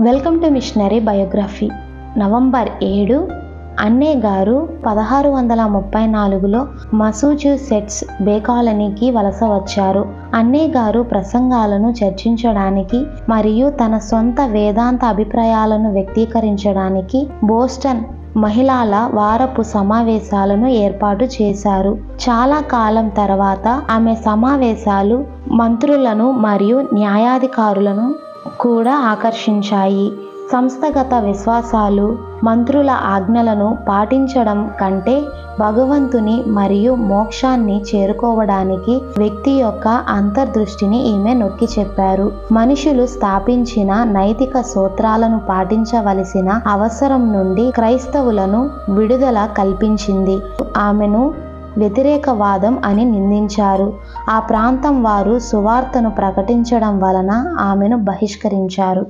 Welcome to missionary biography. November 7 అన్నే గారు 1634లో Massachusetts బే కాలనీకి వలస వచ్చారు. అన్నే గారు ప్రసంగాలను చర్చించడానికి మరియు తన సొంత వేదాంత అభిప్రాయాలను వ్యక్తీకరించడానికి బోస్టన్ మహిళల వారపు సమావేశాలను ఏర్పాటు చేశారు. చాలా కాలం తర్వాత ఆమె సమావేశాలు మంత్రులను మరియు న్యాయాధికారులను కూడా ఆకర్షించాయి. సంస్థాగత విశ్వాసాలు మంత్రుల ఆజ్ఞలను పాటించడం కంటే భగవంతుని మరియు మోక్షాన్ని చేరుకోవడానికి వ్యక్తి యొక్క అంతర్దృష్టిని ఈమె నొక్కి చెప్పారు. మనుషులు స్థాపించిన నైతిక సూత్రాలను పాటించవలసిన అవసరం నుండి క్రైస్తవులను విడుదల కల్పించింది. ఆమెను వ్యతిరేకవాదం అని నిందించారు. ఆ ప్రాంతం వారు సువార్తను ప్రకటించడం వలన ఆమెను బహిష్కరించారు.